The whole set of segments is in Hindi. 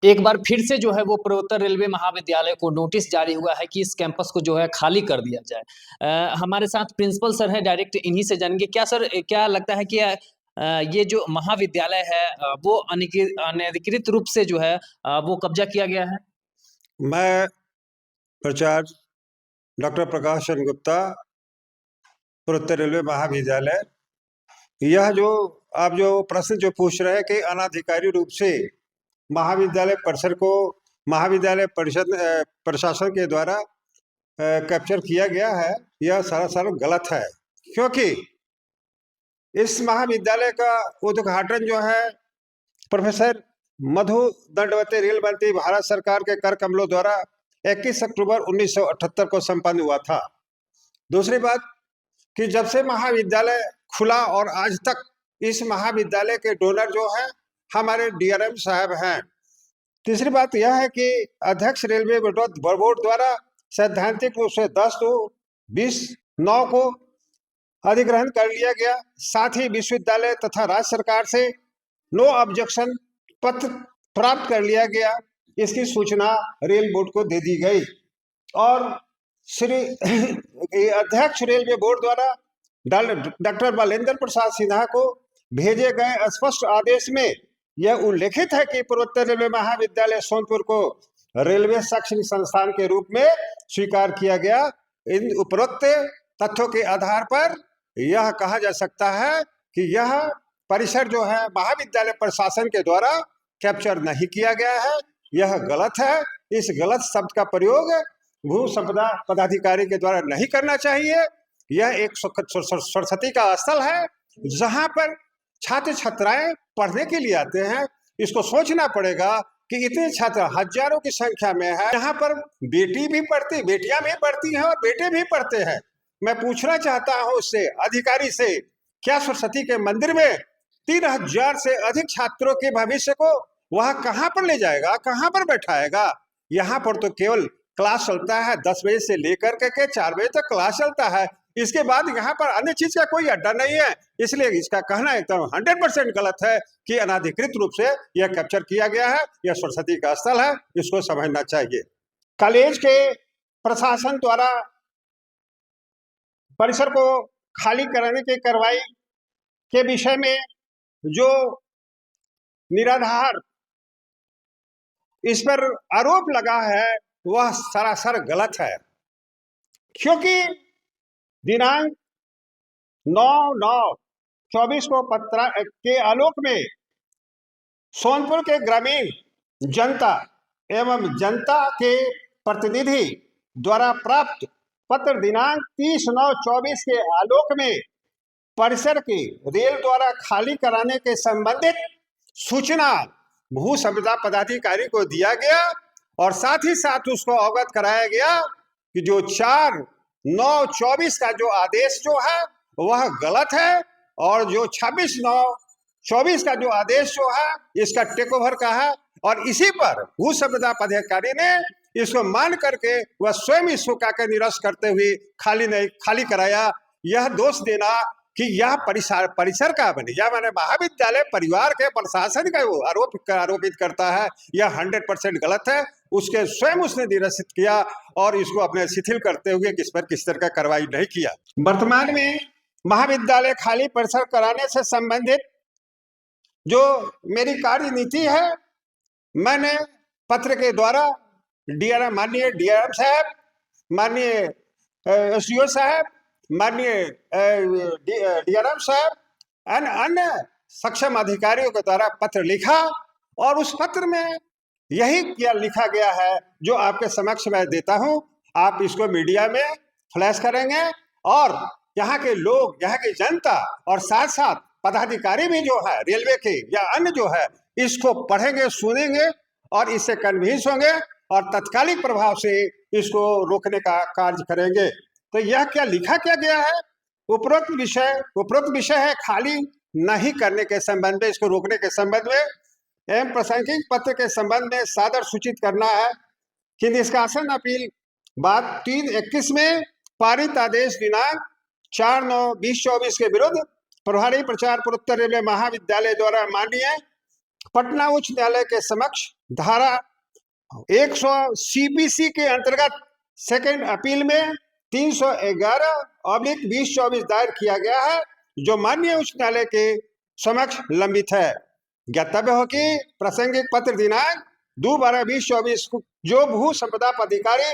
एक बार फिर से जो है वो पूर्वोत्तर रेलवे महाविद्यालय को नोटिस जारी हुआ है कि इस कैंपस को जो है खाली कर दिया जाए। हमारे साथ प्रिंसिपल सर हैं, डायरेक्ट इन्हीं से जानेंगे। क्या सर क्या लगता है कि ये जो महाविद्यालय है वो अनधिकृत रूप से जो है वो कब्जा किया गया है? मैं प्राचार्य डॉक्टर प्रकाश चंद्र गुप्ता, पूर्वोत्तर रेलवे महाविद्यालय। यह जो आप जो प्रश्न जो पूछ रहे हैं कि अनाधिकारी रूप से महाविद्यालय परिसर को महाविद्यालय परिषद प्रशासन के द्वारा कैप्चर किया गया है, यह सरासर गलत है। क्योंकि इस महाविद्यालय का उद्घाटन जो है प्रोफेसर मधु दंडवती रेल मंत्री भारत सरकार के कर कमलों द्वारा 21 अक्टूबर 1978 को संपन्न हुआ था। दूसरी बात कि जब से महाविद्यालय खुला और आज तक इस महाविद्यालय के डोनर जो है हमारे डीआरएम साहब हैं। तीसरी बात यह है कि अध्यक्ष रेलवे बोर्ड द्वारा सैद्धांतिक रूप से 10/20/9 को अधिग्रहण कर लिया गया। साथ ही विश्वविद्यालय तथा राज्य सरकार से नो ऑब्जेक्शन पत्र प्राप्त कर लिया गया। इसकी सूचना रेल बोर्ड को दे दी गई और श्री अध्यक्ष रेलवे बोर्ड द्वारा डॉक्टर बालेंद्र प्रसाद सिन्हा को भेजे गए स्पष्ट आदेश में यह उल्लेखित है कि पूर्वोत्तर रेलवे महाविद्यालय सोनपुर को रेलवे शैक्षणिक संस्थान के रूप में स्वीकार किया गया। इन उपरोक्त तथ्यों के आधार पर यह कहा जा सकता है कि यह परिसर जो है महाविद्यालय प्रशासन के द्वारा कैप्चर नहीं किया गया है, यह गलत है। इस गलत शब्द का प्रयोग भू संपदा पदाधिकारी के द्वारा नहीं करना चाहिए। यह एक सरस्वती का स्थल है जहां पर छात्र छात्राएं पढ़ने के लिए आते हैं। इसको सोचना पड़ेगा कि इतने छात्र हजारों की संख्या में है, यहाँ पर बेटियां भी पढ़ती हैं और बेटे भी पढ़ते हैं। मैं पूछना चाहता हूं उससे अधिकारी से, क्या सरस्वती के मंदिर में 3000 से अधिक छात्रों के भविष्य को वह कहां पर ले जाएगा, कहां पर बैठाएगा? यहाँ पर तो केवल क्लास चलता है, 10 बजे से लेकर के 4 बजे तक क्लास चलता है। इसके बाद यहाँ पर अन्य चीज का कोई अड्डा नहीं है। इसलिए इसका कहना एकदम 100% गलत है कि अनाधिकृत रूप से यह कैप्चर किया गया है। यह सरस्वती का स्थल है, इसको समझना चाहिए। कॉलेज के प्रशासन द्वारा परिसर को खाली कराने की कार्रवाई के विषय में जो निराधार इस पर आरोप लगा है वह सरासर गलत है। क्योंकि दिनांक 9/9/24 को पत्र के आलोक में सोनपुर के ग्रामीण जनता एवं जनता के प्रतिनिधि द्वारा प्राप्त पत्र दिनांक 30/9/24 के आलोक में परिसर के रेल द्वारा खाली कराने के संबंधित सूचना भू संपदा पदाधिकारी को दिया गया और साथ ही साथ उसको अवगत कराया गया कि जो 4/9/24 का जो आदेश जो है वह गलत है और जो 26/9/24 का जो आदेश जो है इसका टेक ओवर का है। और इसी पर भू संपदा पदाधिकारी ने इसको मान करके वह स्वयं इसको का निरस्त करते हुए खाली कराया। यह दोष देना कि यह परिसर का बने या माने महाविद्यालय परिवार के प्रशासन का वो आरोपित करता है, यह 100% गलत है। उसके स्वयं उसने निरसित किया और इसको अपने शिथिल करते हुए किस पर किस तरह का कार्रवाई नहीं किया। वर्तमान में महाविद्यालय खाली परिसर कराने से संबंधित जो मेरी कार्य नीति है, मैंने पत्र के द्वारा माननीय डीआरएम साहब, माननीय एसडीओ साहब, माननीय डीआरएम साहब अन्य सक्षम अधिकारियों के द्वारा पत्र लिखा और उस पत्र में यही क्या लिखा गया है जो आपके समक्ष मैं देता हूं। आप इसको मीडिया में फ्लैश करेंगे और यहाँ के लोग, यहाँ की जनता और साथ साथ पदाधिकारी भी जो है रेलवे के या अन्य जो है इसको पढ़ेंगे, सुनेंगे और इससे कन्विंस होंगे और तत्कालिक प्रभाव से इसको रोकने का कार्य करेंगे। तो यह क्या लिखा क्या गया है? उपरोक्त विषय है खाली नहीं करने के संबंध में, इसको रोकने के संबंध में एवं प्रासंगिक पत्र के संबंध में सादर सूचित करना है कि निष्कासन अपील बात 3/21 में पारित आदेश दिनांक 4/9/2024 के विरुद्ध प्रभारी प्रचार पूर्वोत्तर रेलवे महाविद्यालय द्वारा माननीय पटना उच्च न्यायालय के समक्ष धारा 100 CPC के अंतर्गत सेकंड अपील में 311/2024 दायर किया गया है, जो माननीय उच्च न्यायालय के समक्ष लंबित है। ज्ञातव्य हो कि प्रासंगिक पत्र दिनांक 2/12/2024 जो भू संपदा पदाधिकारी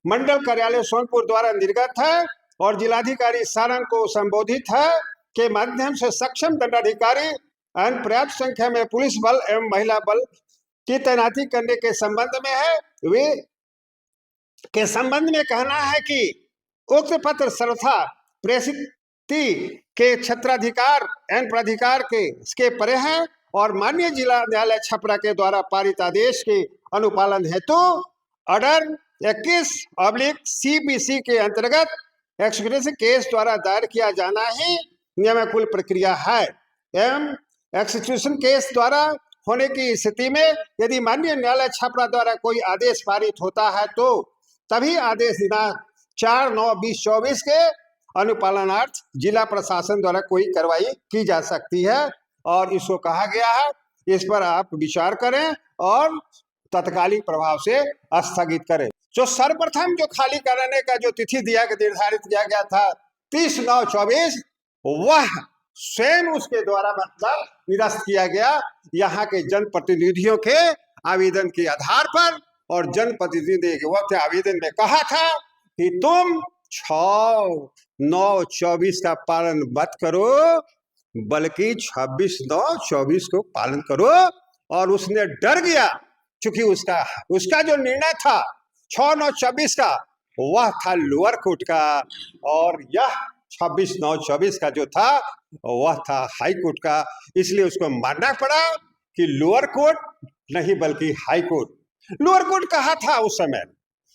मंडल कार्यालय सोनपुर द्वारा निर्गत है और जिलाधिकारी सारण को संबोधित है के माध्यम से सक्षम दंडाधिकारी एवं पर्याप्त संख्या में पुलिस बल एवं महिला बल की तैनाती करने के संबंध में है। वे के संबंध में कहना है कि उक्त पत्र सर्वथा प्रेषित के क्षेत्राधिकार एवं प्राधिकार के परे है और माननीय जिला न्यायालय छपरा के द्वारा पारित आदेश के अनुपालन हेतु ऑर्डर 21/CPC के अंतर्गत एक्सक्यूशन केस द्वारा दायर किया जाना ही नियमानुकूल प्रक्रिया है एवं एक्सक्यूशन केस द्वारा होने की स्थिति में यदि माननीय न्यायालय छपरा द्वारा कोई आदेश पारित होता है तो तभी आदेश दिनांक 4/9/2024 के अनुपालनार्थ जिला प्रशासन द्वारा कोई कार्रवाई की जा सकती है और इसको कहा गया है इस पर आप विचार करें और तत्कालिक प्रभाव से स्थगित करें। जो सर्वप्रथम जो खाली कराने का जो तिथि निर्धारित किया गया था 30/9/24 वह स्वयं उसके द्वारा मतलब निरस्त किया गया यहाँ के जनप्रतिनिधियों के आवेदन के आधार पर और जनप्रतिनिधि के वक्त आवेदन में कहा था कि तुम 6/9/24 का पालन मत करो बल्कि 26/9/24 को पालन करो और उसने डर गया क्योंकि उसका जो निर्णय था 6/9/24 का वह था लोअर कोर्ट का और यह 26/9/24 का जो था वह था हाई कोर्ट का, इसलिए उसको मानना पड़ा कि लोअर कोर्ट नहीं बल्कि हाई कोर्ट। लोअर कोर्ट कहा था उस समय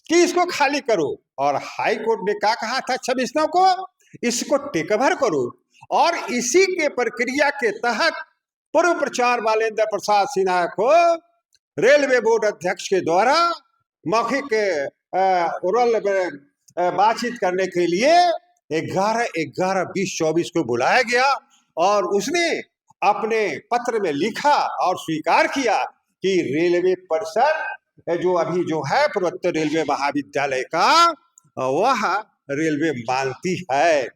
कि इसको खाली करो और हाई कोर्ट ने क्या कहा था 26/9 को इसको टेक ओवर करो और इसी के प्रक्रिया के तहत पूर्व प्रचार बालेंद्र प्रसाद सिन्हा को रेलवे बोर्ड अध्यक्ष के द्वारा मौखिक ओरल बातचीत करने के लिए 11/11/2024 को बुलाया गया और उसने अपने पत्र में लिखा और स्वीकार किया कि रेलवे परिषद जो अभी जो है पूर्वोत्तर रेलवे महाविद्यालय का वह रेलवे मानती है,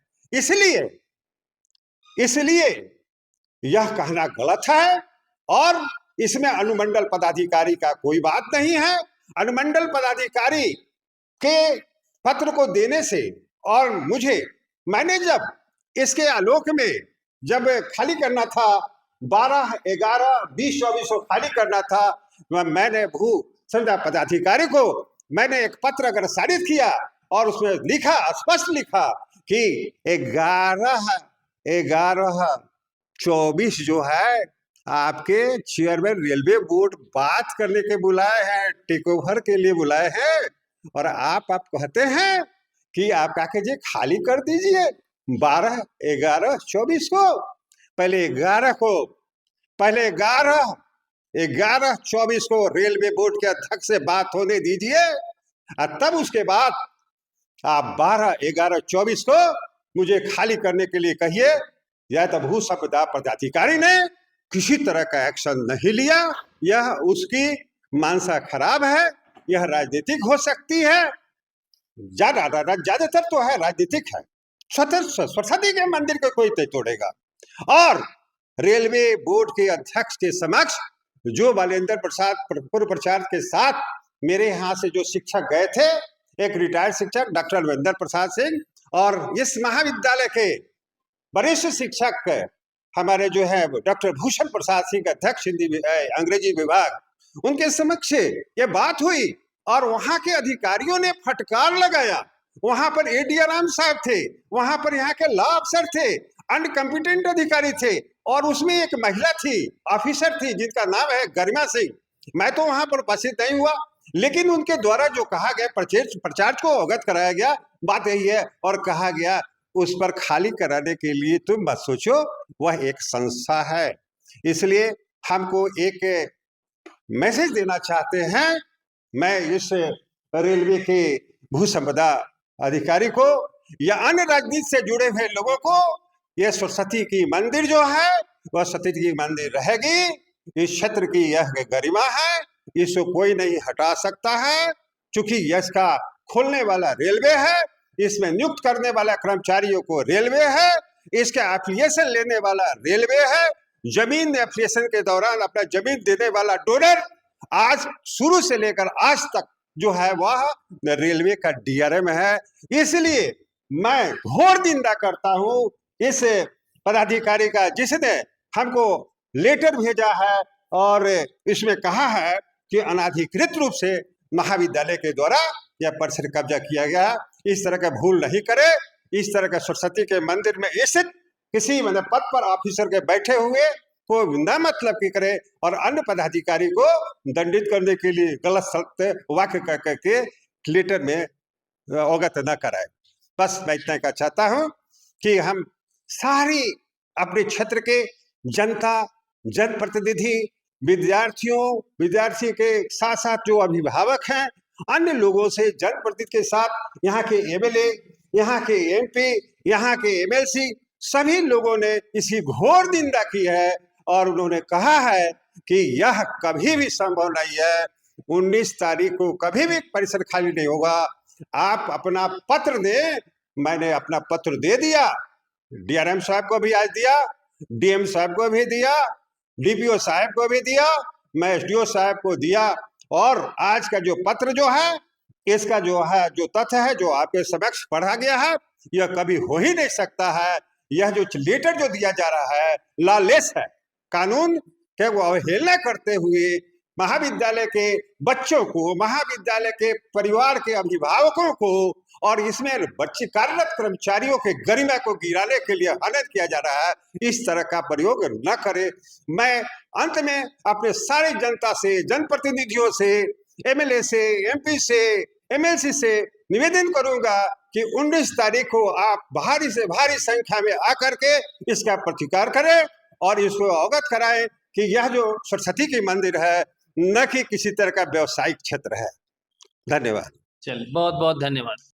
इसलिए यह कहना गलत है और इसमें अनुमंडल पदाधिकारी का कोई बात नहीं है। अनुमंडल पदाधिकारी के पत्र को देने से और मैंने जब इसके आलोक में जब खाली करना था 12/11/2024 को खाली करना था मैंने भू संपदा पदाधिकारी को मैंने एक पत्र अग्रसारित किया और उसमें लिखा स्पष्ट लिखा कि 11/11/24 जो है आपके चेयरमैन रेलवे बोर्ड बात करने के बुलाए हैं, टेक ओवर के लिए बुलाए हैं और आप कहते हैं कि आप क्या कीजिए खाली कर दीजिए 12/11/24 को। पहले 11/11/24 को रेलवे बोर्ड के अध्यक्ष से बात होने दीजिए और तब उसके बाद आप 12/11/24 को मुझे खाली करने के लिए कहिए। यह तो भू संपदा पदाधिकारी ने किसी तरह का एक्शन नहीं लिया, यह उसकी मानसा खराब है, यह राजनीतिक हो सकती है, ज्यादातर तो है राजनीतिक है। सरस्वती के मंदिर को कोई तोड़ेगा और रेलवे बोर्ड के अध्यक्ष के समक्ष जो बालेंद्र प्रसाद पूर्व प्रचार के साथ मेरे यहाँ से जो शिक्षक गए थे, एक रिटायर्ड शिक्षक डॉक्टर रविंद्र प्रसाद सिंह और इस महाविद्यालय के वरिष्ठ शिक्षक हमारे जो है डॉक्टर भूषण प्रसाद सिंह अध्यक्ष अंग्रेजी विभाग, उनके समक्ष ये बात हुई और वहां के अधिकारियों ने फटकार लगाया। वहां पर एडीआरएम साहब थे, वहां पर यहाँ के लॉ अफसर थे, अनकम्पिटेंट अधिकारी थे और उसमें एक महिला थी, ऑफिसर थी जिनका नाम है गरिमा सिंह। मैं तो वहां पर उपस्थित नहीं हुआ लेकिन उनके द्वारा जो कहा गया प्रचार को अवगत कराया गया, बात यही है और कहा गया उस पर खाली कराने के लिए तुम मत सोचो, वह एक संस्था है। इसलिए हमको एक मैसेज देना चाहते हैं, मैं इस रेलवे के भू संपदा अधिकारी को या अन्य राजनीति से जुड़े हुए लोगों को, यह सरस्वती की मंदिर जो है वह सरस्वती की मंदिर रहेगी, इस क्षेत्र की यह गरिमा है, इसको कोई नहीं हटा सकता है, क्योंकि इसका खोलने वाला रेलवे है, इसमें नियुक्त करने वाला कर्मचारियों को रेलवे है, इसका एफिलिएशन लेने वाला रेलवे है, जमीन एफिलिएशन के दौरान अपना जमीन देने वाला डोनर आज शुरू से लेकर आज तक जो है वह रेलवे का डीआरएम है। इसलिए मैं घोर निंदा करता हूं इस पदाधिकारी का, जिसने हमको लेटर भेजा है और इसमें कहा है कि अनाधिकृत रूप से महाविद्यालय के द्वारा यह परिसर कब्जा किया गया। इस तरह का भूल नहीं करे। इस तरह का सरस्वती के मंदिर में स्थित किसी मतलब पद पर ऑफिसर के बैठे हुए को न मतलब की करे और अन्य पदाधिकारी को दंडित करने के लिए गलत सख्त वाक्य करके लेटर में अवगत न कराए। बस मैं इतना का चाहता हूं कि हम सारी अपने क्षेत्र के जनता, जनप्रतिनिधि, विद्यार्थी के साथ साथ जो अभिभावक हैं, अन्य लोगों से, जनप्रतिनिधि के साथ यहाँ के एमएलए, यहाँ के एमपी, यहाँ के एमएलसी, सभी लोगों ने इसकी घोर निंदा की है और उन्होंने कहा है कि यह कभी भी संभव नहीं है। 19 तारीख को कभी भी परिसर खाली नहीं होगा। आप अपना पत्र दें। मैंने अपना पत्र दे दिया, डीआरएम साहब को भी आज दिया, डीएम साहब को भी दिया, डीपीओ साहब को भी दिया, मैं एसडीओ साहब को दिया। और आज का जो पत्र जो है, इसका जो है जो तथ्य है जो आपके समक्ष पढ़ा गया है, यह कभी हो ही नहीं सकता है। यह जो लेटर जो दिया जा रहा है लॉलेस है। कानून के वो अवहेलना करते हुए महाविद्यालय के बच्चों को, महाविद्यालय के परिवार के अभिभावकों को और इसमें बच्चे कार्यरत कर्मचारियों के गरिमा को गिराने के लिए हनन किया जा रहा है। इस तरह का प्रयोग न करे। मैं अंत में अपने सारी जनता से, जनप्रतिनिधियों से, एमएलए से, एमपी से, एमएलसी से निवेदन करूंगा कि 19 तारीख को आप भारी से भारी संख्या में आकर के इसका प्रतिकार करें और इसको अवगत कराएं कि यह जो सरस्वती की मंदिर है न कि किसी तरह का व्यवसायिक क्षेत्र है। धन्यवाद। चलिए, बहुत बहुत धन्यवाद।